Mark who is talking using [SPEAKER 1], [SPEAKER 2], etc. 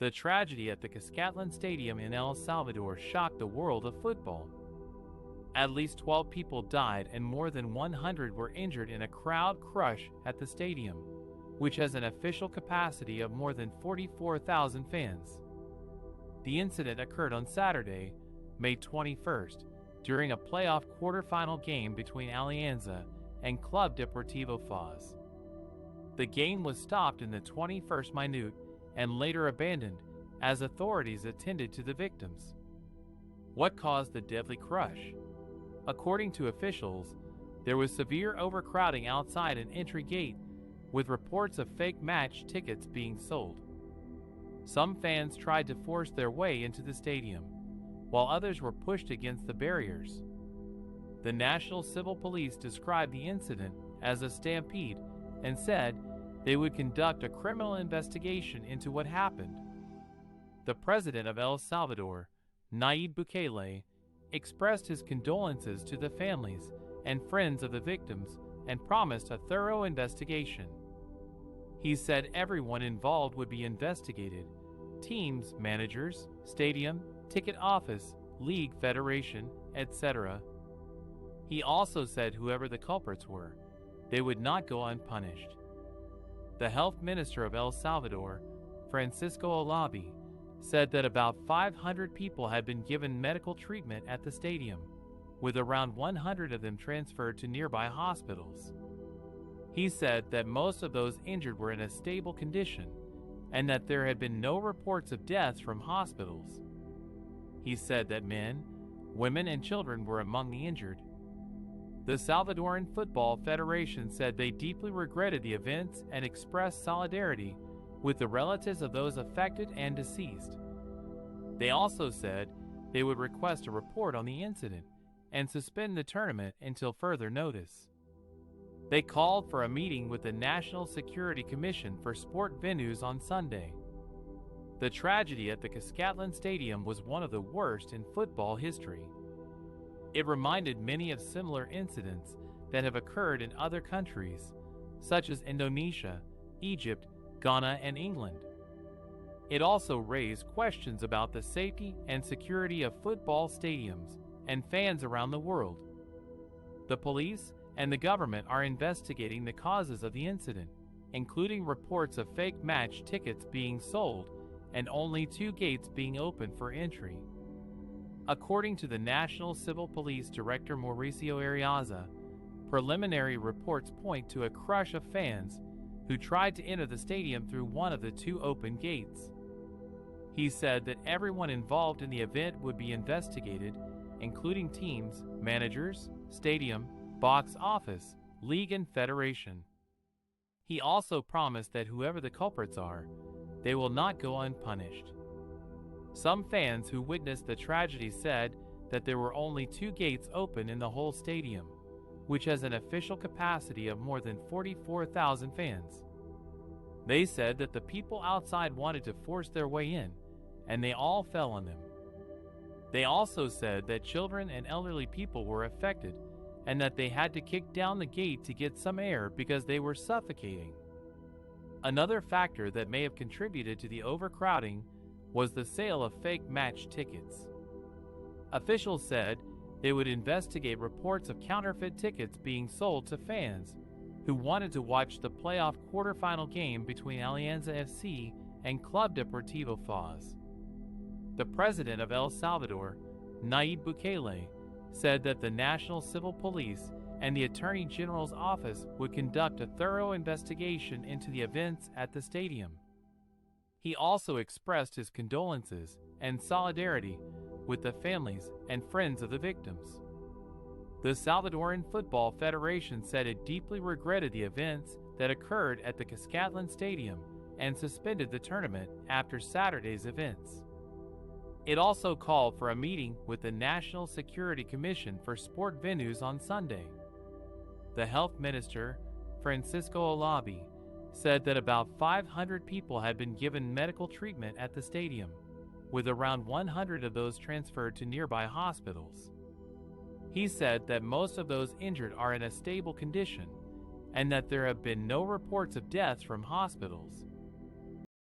[SPEAKER 1] The tragedy at the Cuscatlán Stadium in El Salvador shocked the world of football. At least 12 people died and more than 100 were injured in a crowd crush at the stadium, which has an official capacity of more than 44,000 fans. The incident occurred on Saturday, May 21st, during a playoff quarterfinal game between Alianza and Club Deportivo Foz. The game was stopped in the 21st minute and later abandoned as authorities attended to the victims. What caused the deadly crush? According to officials, there was severe overcrowding outside an entry gate, with reports of fake match tickets being sold. Some fans tried to force their way into the stadium, while others were pushed against the barriers. The National Civil Police described the incident as a stampede and said they would conduct a criminal investigation into what happened. The president of El Salvador, Nayib Bukele, expressed his condolences to the families and friends of the victims and promised a thorough investigation. He said everyone involved would be investigated: teams, managers, stadium, ticket office, league, federation, etc. He also said whoever the culprits were, they would not go unpunished. The health minister of El Salvador, Francisco Olabi, said that about 500 people had been given medical treatment at the stadium, with around 100 of them transferred to nearby hospitals. He said that most of those injured were in a stable condition and that there had been no reports of deaths from hospitals. He said that men, women, and children were among the injured. The Salvadoran Football Federation said they deeply regretted the events and expressed solidarity with the relatives of those affected and deceased. They also said they would request a report on the incident and suspend the tournament until further notice. They called for a meeting with the National Security Commission for Sport Venues on Sunday. The tragedy at the Cuscatlán Stadium was one of the worst in football history. It reminded many of similar incidents that have occurred in other countries, such as Indonesia, Egypt, Ghana, and England. It also raised questions about the safety and security of football stadiums and fans around the world. The police and the government are investigating the causes of the incident, including reports of fake match tickets being sold and only 2 gates being open for entry. According to the National Civil Police Director Mauricio Ariaza, preliminary reports point to a crush of fans who tried to enter the stadium through one of the 2 open gates. He said that everyone involved in the event would be investigated, including teams, managers, stadium, box office, league, and federation. He also promised that whoever the culprits are, they will not go unpunished. Some fans who witnessed the tragedy said that there were only 2 gates open in the whole stadium, which has an official capacity of more than 44,000 fans. They said that the people outside wanted to force their way in, and they all fell on them. They also said that children and elderly people were affected and that they had to kick down the gate to get some air because they were suffocating. Another factor that may have contributed to the overcrowding was the sale of fake match tickets. Officials said they would investigate reports of counterfeit tickets being sold to fans who wanted to watch the playoff quarterfinal game between Alianza FC and Club Deportivo Foz. The president of El Salvador, Nayib Bukele, said that the National Civil Police and the Attorney General's office would conduct a thorough investigation into the events at the stadium. He also expressed his condolences and solidarity with the families and friends of the victims. The Salvadoran Football Federation said it deeply regretted the events that occurred at the Cuscatlán Stadium and suspended the tournament after Saturday's events. It also called for a meeting with the National Security Commission for Sport Venues on Sunday. The health minister, Francisco Olabi, said that about 500 people had been given medical treatment at the stadium, with around 100 of those transferred to nearby hospitals. He said that most of those injured are in a stable condition and that there have been no reports of deaths from hospitals.